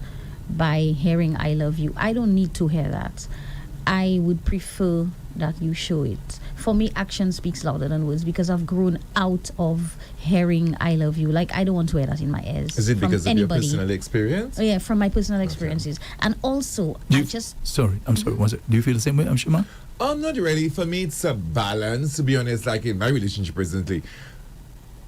by hearing I love you. I don't need to hear that. I would prefer that you show it. For me, action speaks louder than words, because I've grown out of hearing I love you. Like, I don't want to hear that in my ears. Is it from because anybody. of your personal experience? Oh, yeah, from my personal experiences. And also, Sorry, I'm sorry. Do you feel the same way, Shima? Not really. For me, it's a balance, to be honest. Like in my relationship presently,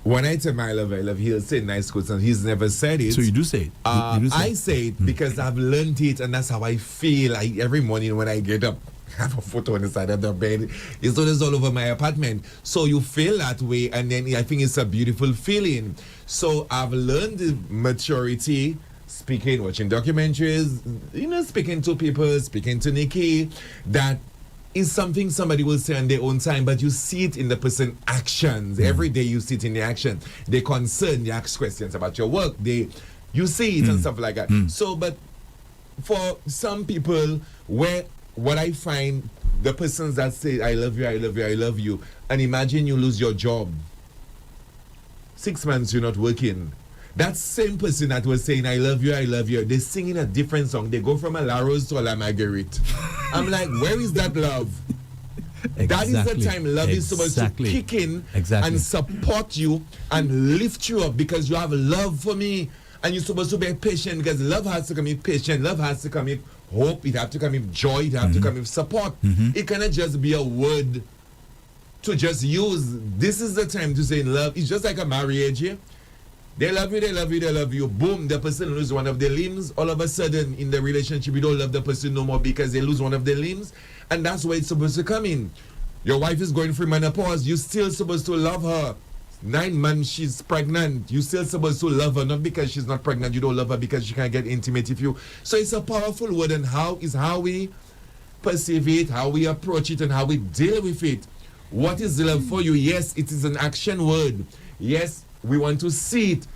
when I tell my love, I love, he'll say nice quotes, and he's never said it. So you do say it? You do say I say it because I've learned it, and that's how I feel. Every morning when I get up, I have a photo on the side of the bed. It's always all over my apartment. So you feel that way, and then I think it's a beautiful feeling. So I've learned the maturity, speaking, watching documentaries, speaking to people, speaking to Nikki, that is something somebody will say on their own time, but you see it in the person's actions. Every day you see it in the action. They concern, they ask questions about your work. They You see it and stuff like that. So, but for some people, where what I find, the persons that say, I love you, I love you, I love you, and imagine you lose your job. 6 months you're not working. That same person that was saying, I love you, they're singing a different song. They go from a La Rose to a La Marguerite. I'm like, where is that love? That is the time love is supposed to kick in and support you and lift you up, because you have love for me. And you're supposed to be patient, because love has to come with patience. Love has to come with hope. It has to come with joy. It has to come with support. It cannot just be a word to just use. This is the time to say love. It's just like a marriage. Yeah? They love you, they love you, they love you. Boom, the person loses one of their limbs. All of a sudden, in the relationship, you don't love the person no more because they lose one of their limbs. And that's where it's supposed to come in. Your wife is going through menopause. You're still supposed to love her. 9 months, she's pregnant. You're still supposed to love her, not because she's not pregnant. You don't love her because she can't get intimate with you. So it's a powerful word, and how we perceive it, how we approach it, and how we deal with it. What is love for you? Yes, it is an action word. Yes, we want to see it.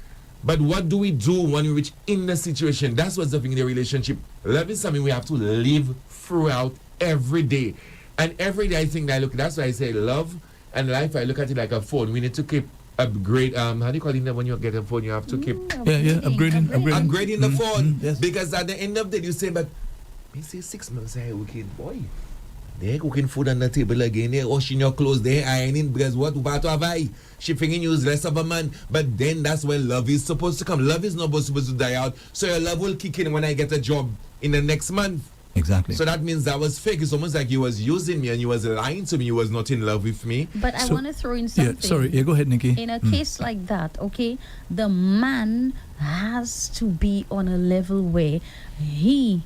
But what do we do when we reach in the situation? That's what's up in the relationship. Love is something we have to live throughout every day. And every day I think that's why I say love and life, I look at it like a phone. We need to keep upgrade. How do you call it when you get a phone? You have to keep upgrading the phone. Yes. Because at the end of the day, you say, but me say 6 months, I okay, boy. They're cooking food on the table again. They're washing your clothes. They're ironing, because what have I? She thinking you is less of a man. But then that's where love is supposed to come. Love is not supposed to die out. So your love will kick in when I get a job in the next month. Exactly. So that means that was fake. It's almost like you was using me and you was lying to me. You was not in love with me. But I want to throw in something. Go ahead, Nikki. In a case like that, okay, the man has to be on a level where he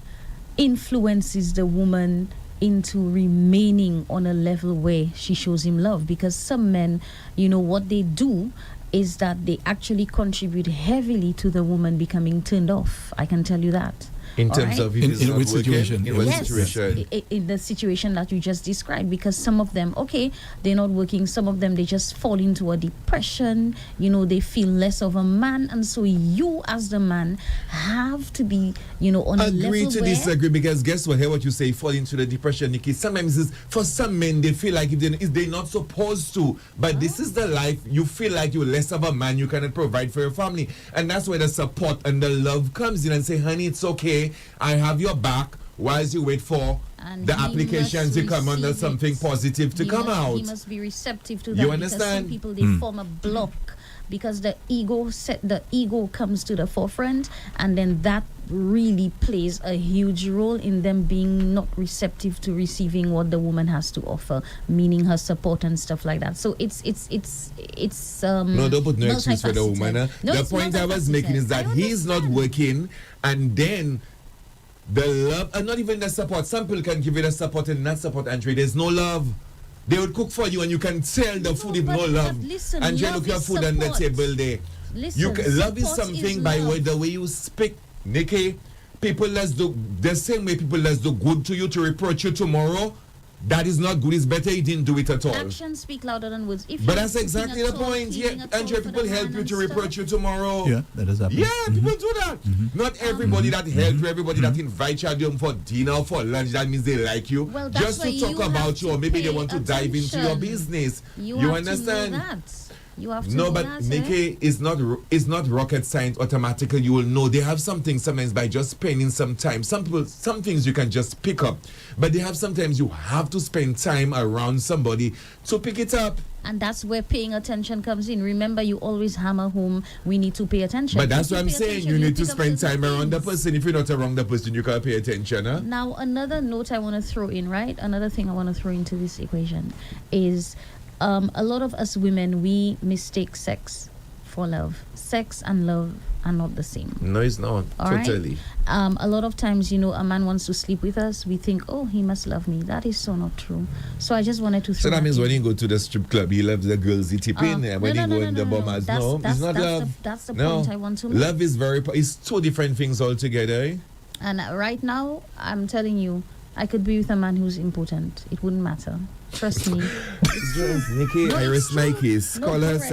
influences the woman into remaining on a level where she shows him love. Because some men, what they do is that they actually contribute heavily to the woman becoming turned off. I can tell you that. In terms of if in which situation? In what situation? In the situation that you just described, because some of them, okay, they're not working. Some of them, they just fall into a depression. They feel less of a man, and so you, as the man, have to be, on a level agree to disagree, because guess what? Hear what you say. Fall into the depression, Nikki. Sometimes for some men, they feel like if they're not supposed to, but this is the life. You feel like you're less of a man. You cannot provide for your family, and that's where the support and the love comes in, and say, honey, it's okay. I have your back whilst you wait for the applications to come under something positive to come out. He must be receptive to that. You understand? Because some people, they form a block because the ego comes to the forefront, and then that really plays a huge role in them being not receptive to receiving what the woman has to offer, meaning her support and stuff like that. So it's no, don't put no excuse for the woman. The point I was making is that he's not working, and then the love, and not even the support. Some people can give you the support and not support, Andre. There's no love. They would cook for you, and you can tell the food is no love. Listen, Andre, look your food on the table there. Listen, love is something by the way you speak, Nikki. People let's do the same way people let's do good to you to reproach you tomorrow. That is not good. It's better you didn't do it at all. Actions speak louder than words. But that's exactly the point. Yeah, Andre, people help you to reproach you tomorrow. Yeah, that is happening. Yeah, people do that. Not everybody that helps you, everybody that invites you home for dinner or for lunch, that means they like you. Well, just to talk about you, or maybe they want to dive into your business. You understand? To know that. You have to no, know but that, Nikki, it's not rocket science automatically. You will know. They have something sometimes by just spending some time. Some things you can just pick up, but they have sometimes you have to spend time around somebody to pick it up. And that's where paying attention comes in. Remember, you always hammer home, we need to pay attention. But that's what I'm saying. You need to spend time around the person. If you're not around the person, you can't pay attention. Huh? Now, another note I want to throw in, right? Another thing I want to throw into this equation is a lot of us women, we mistake sex for love. Sex and love are not the same. No, it's not. All totally. Right? A lot of times, a man wants to sleep with us. We think, oh, he must love me. That is so not true. So I just wanted to throw So that means when you go to the strip club, he loves the girls he tip in. When you go in the bummers, no, it's not love. That's the point I want to make. Love is it's two different things altogether. Eh? And right now, I'm telling you, I could be with a man who's important. It wouldn't matter. Trust me. Just Nikki, No, I it's rest my true. case. No, Call us press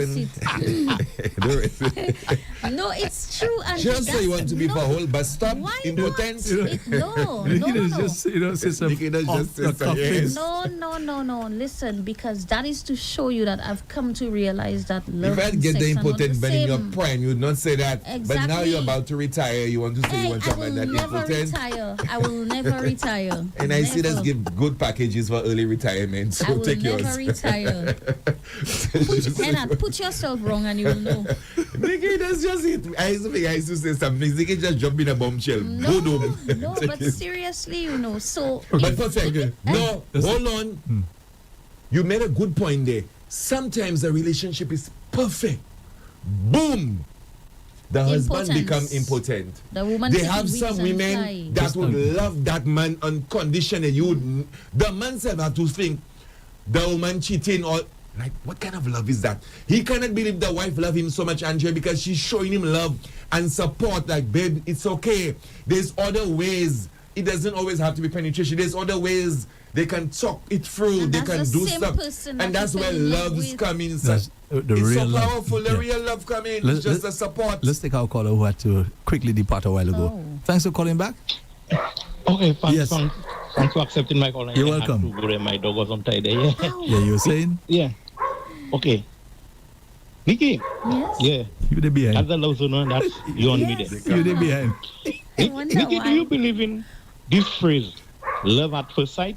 and No, it's true. And just so you want to be for whole, but stop Why impotent. No. Just, Nikki does just say so, yes. No. Listen, because that is to show you that I've come to realize that love If I and get sex the are not impotent but in your same. prime, you would not say that. But now Exactly. you're about to retire, you want to say you Hey, want I something will like that never impotent. retire. I will never retire. And I see Never. us give good packages for early retirement, so I will take never yours. retire. Put yourself wrong and you will know. Nikki, that's just it. I used to say something. Nikki just jump in a bombshell. No, Boom. no, but seriously, so. But perfect. No, hold on. You made a good point there. Sometimes the relationship is perfect. Boom. The husband Impotence. become impotent. The woman They take have it some weeks and women fly. that would love that man unconditionally. The man self have to think the woman cheating or like what kind of love is that? He cannot believe the wife love him so much, Andrea, because she's showing him love and support. Like, babe, it's okay. There's other ways. It doesn't always have to be penetration. There's other ways they can talk it through. And they that's can the do same stuff. person that And that's you where fell in love love's with. coming. That's the It's real so love. powerful. The Yeah. real love coming. Let's- It's just the let's- support. Let's take our caller who had to quickly depart a while ago. Oh. Thanks for calling back. Okay, thanks, Yes. thanks for accepting my call. You're I welcome. Have to go there. My dog was on tie there. Yeah. Yeah, you were saying? Yeah. Okay. Nikki. Yes. Yeah. You there behind. As the love zone, that's you on me Yes. there. You there behind. I wonder Nikki, do why. you believe in this phrase, love at first sight?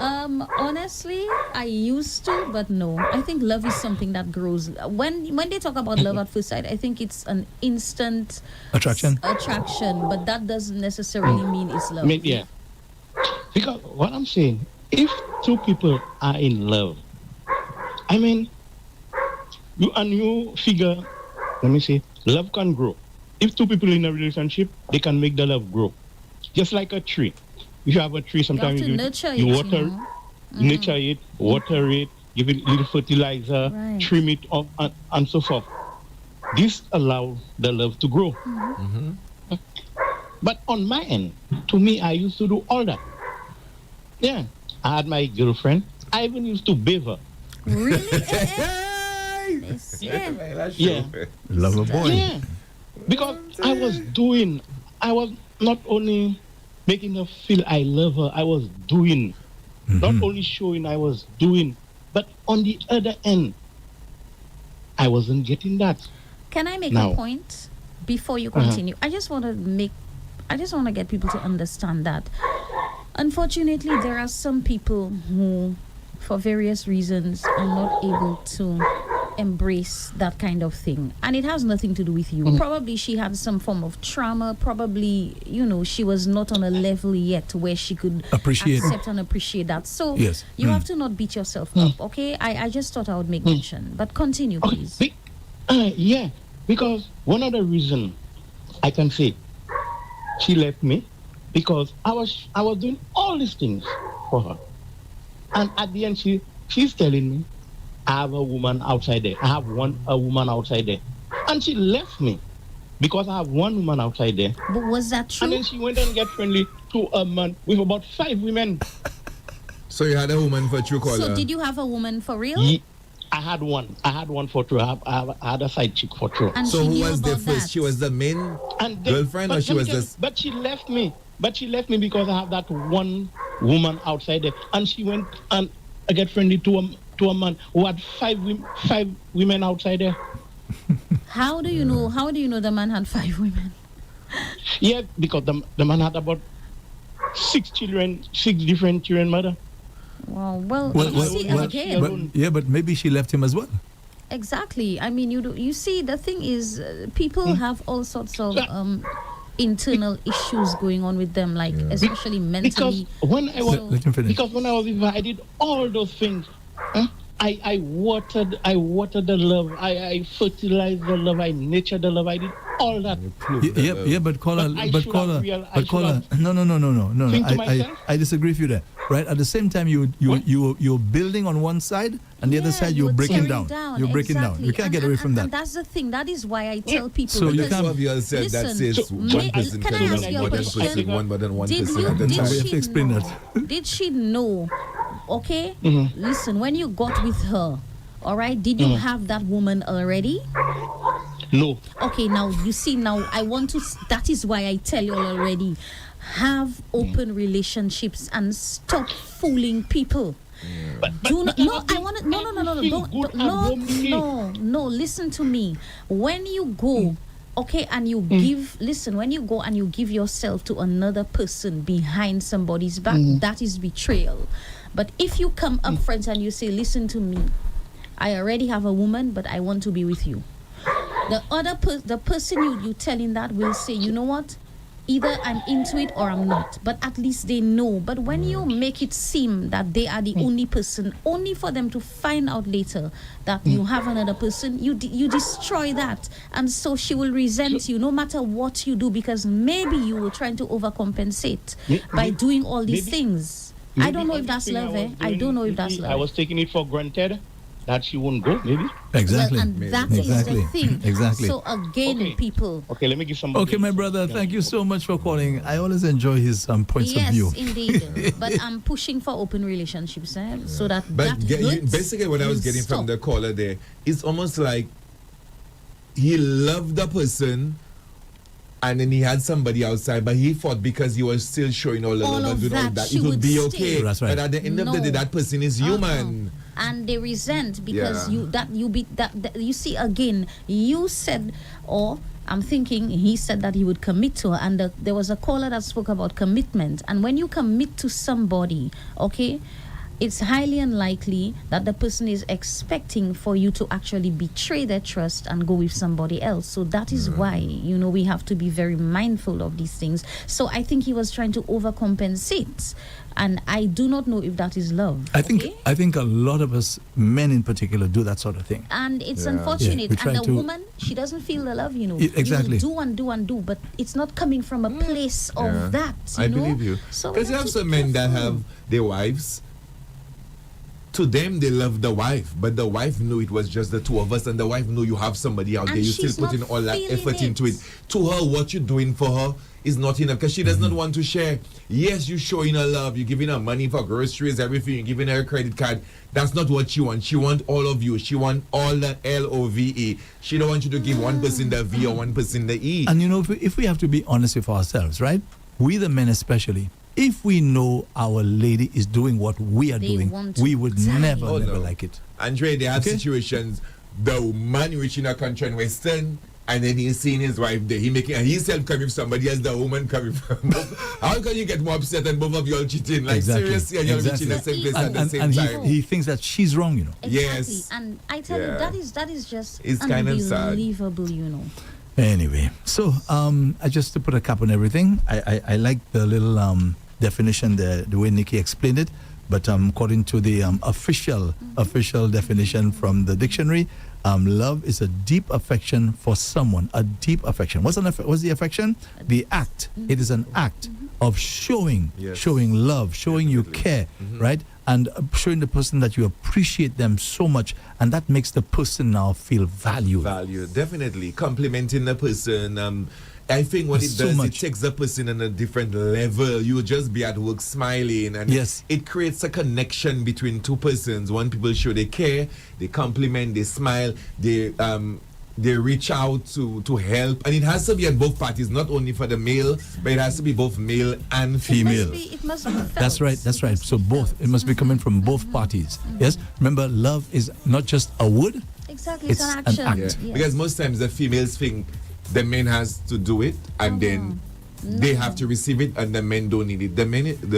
Honestly, I used to, but no. I think love is something that grows. When they talk about love at first sight, I think it's an instant Attraction. but that doesn't necessarily mean it's love. Yeah. Because what I'm saying, if two people are in love, I mean, you figure, let me say, love can grow. If two people in a relationship, they can make the love grow. Just like a tree. If you have a tree, sometimes to nurture you it, water, you know. nurture it, water it, give it little fertilizer, Right. trim it up, and so forth. This allows the love to grow. But on my end, to me, I used to do all that. Yeah, I had my girlfriend. I even used to bathe her. Really? Yeah. Love a boy. Yeah, because I was not only making her feel I love her, I was doing. Not only showing, I was doing. But on the other end, I wasn't getting that. Can I make Now. a point before you continue? I just want to get people to understand that. Unfortunately, there are some people who, for various reasons, are not able to embrace that kind of thing, and it has nothing to do with you. Probably she had some form of trauma. Probably, she was not on a level yet where she could Appreciate. accept and appreciate that. So Yes. you have to not beat yourself up, okay? I just thought I would make mention, but continue, please. Yeah, because one of the reasons I can say she left me because I was doing all these things for her, and at the end she's telling me I have a woman outside there. I have a woman outside there, and she left me because I have one woman outside there. But was that true? And then she went and get friendly to a man with about 5 women. So you had a woman for true caller. So did you have a woman for real? I had one. I had one for true. I had a side chick for true. And So she who knew was there about first? that. She was the main girlfriend, or but she let me was tell you, just? But she left me. But she left me because I have that one woman outside there, and she went and get friendly to a man who had 5 women outside there. How do you know? How do you know the man had 5 women? Yeah, because the man had about 6 children, 6 different children, mother. Well, you see, again, but maybe she left him as well. exactly. I mean, you see, the thing is, people have all sorts of internal issues going on with them, like especially mentally. Because when I was, Let him finish. because when I was with her, I did all those things. I watered the love. I fertilized the love. I nurtured the love. I did all that. But caller, But I but should caller, have real- I but should caller. have No. think to myself. I disagree with you there. Right at the same time, you're building on one side, and the other side you're breaking down. You're breaking down. You can't get away from that. And that's the thing. That is why I tell people. So you because, can't- Some of you have said that listen, says one person can I can ask love you a more than question? person, one more than 1% Did at a time. We have to explain that. Did she know Okay? Mm-hmm. Listen, when you got with her, all right, did you have that woman already? No. Okay, now you see, now I want to, that is why I tell you all already, have open relationships and stop fooling people. Do not, no, I want to, no, listen to me. When you go, okay, and you give, listen, when you go and you give yourself to another person behind somebody's back, that is betrayal. But if you come up front and you say, listen to me, I already have a woman, but I want to be with you. The other the person you telling that will say, you know what? Either I'm into it or I'm not. But at least they know. But when you make it seem that they are the only person, only for them to find out later that you have another person, you destroy that. And so she will resent you no matter what you do, because maybe you were trying to overcompensate by doing all these things. I don't know if that's love, I don't know if that's love. I was taking it for granted that she won't go, maybe. Exactly. Well, and that is the thing. Exactly. So again, people. Okay, let me give some. Okay, my brother, thank you so much for calling. I always enjoy his points of view. Yes, indeed. But I'm pushing for open relationships, so that. But that hurts basically, what I was will getting stop. from the caller there, it's almost like he loved the person, and then he had somebody outside, but he thought because he was still showing all the All love of and doing all that, that, she it would would be stay. okay. That's right. But at the end of the day, No. that person is human. And they resent because Yeah. you see again, you said, or I'm thinking he said that he would commit to her, and there was a caller that spoke about commitment. And when you commit to somebody, okay, it's highly unlikely that the person is expecting for you to actually betray their trust and go with somebody else. So that is why, we have to be very mindful of these things. So I think he was trying to overcompensate. And I do not know if that is love. I think a lot of us, men in particular, do that sort of thing. And it's unfortunate. Yeah, we try And the to- woman, she doesn't feel the love, Exactly. You do and do, but it's not coming from a place of that. I believe you. So Because you have some men that have their wives. To them, they love the wife, but the wife knew it was just the two of us, and the wife knew you have somebody out And there. You she's still putting not all that feeling effort it. into it. To her, what you're doing for her is not enough because she does not want to share. Yes, you're showing her love. You're giving her money for groceries, everything. You're giving her a credit card. That's not what she wants. She wants all of you. She wants all the LOVE. She don't want you to give one person the V or one person the E. And if we have to be honest with ourselves, right? We the men especially, if we know our lady is doing what we are doing, we would never like it. Andre, they have situations, the man reaching a country in Western, and then he's seeing his wife there. He's self coming from somebody else, the woman coming from. How can you get more upset than both of you all cheating? Like, seriously, and you're reaching the same place at the same time. He thinks that she's wrong, Exactly. Yes. And I tell you, that is just It's kind of sad. unbelievable, Anyway, so just to put a cap on everything, I like the little definition, the way Nikki explained it, but according to the official definition from the dictionary, love is a deep affection for someone, a deep affection. What's the affection? The act. It is an act of showing love, showing you care, right? And showing the person that you appreciate them so much, and that makes the person now feel valued. Definitely. Complimenting the person. I think what it So does, it much. takes the person on a different level. You will just be at work smiling, and it creates a connection between two persons. One, people show they care, they compliment, they smile, they reach out to help, and it has to be on both parties, not only for the male, but it has to be both male and female. It must be felt. That's right. So both, it must be coming from both parties. Yes, remember, love is not just a word. Exactly, It's it's an an action. act. Yes. Because most times the females think the men has to do it, and then they have to receive it, and the men don't need it. The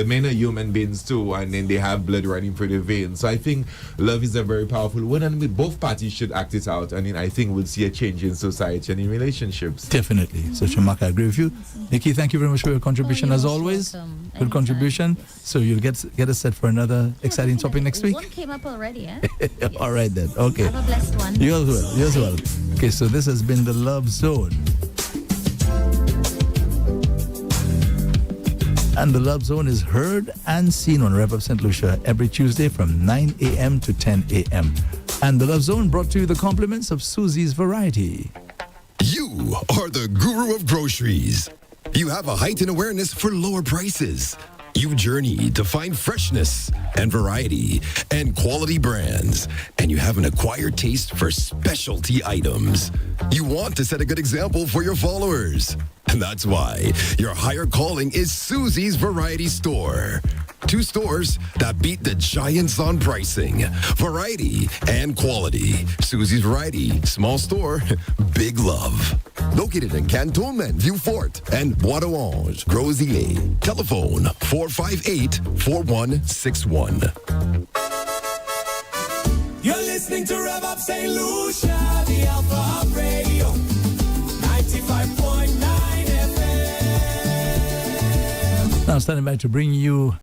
men are human beings too, and then they have blood running through the veins. So I think love is a very powerful word, and both parties should act it out, and then I think we'll see a change in society and in relationships. Definitely. So Shamaka, I agree with you. Nikki, thank you very much for your contribution as always. Good contribution. So you'll get us set for another exciting topic next week. One came up already, eh? All right then. Okay. Have a blessed one. You as well. Okay, so this has been the Love Zone. And the Love Zone is heard and seen on Rev of St. Lucia every Tuesday from 9 a.m. to 10 a.m. And the Love Zone brought to you the compliments of Susie's Variety. You are the guru of groceries. You have a heightened awareness for lower prices. You've journeyed to find freshness and variety and quality brands, and you have an acquired taste for specialty items. You want to set a good example for your followers. And that's why your higher calling is Susie's Variety Store. 2 stores that beat the giants on pricing, variety, and quality. Susie's Variety, small store, big love. Located in Cantonment, Vieux Fort, and Bois d'Orange, Gros-Islet. Telephone 458-4161. You're listening to Rev Up St. Lucia, the Alpha of Radio, 95.9 FM. Now standing by to bring you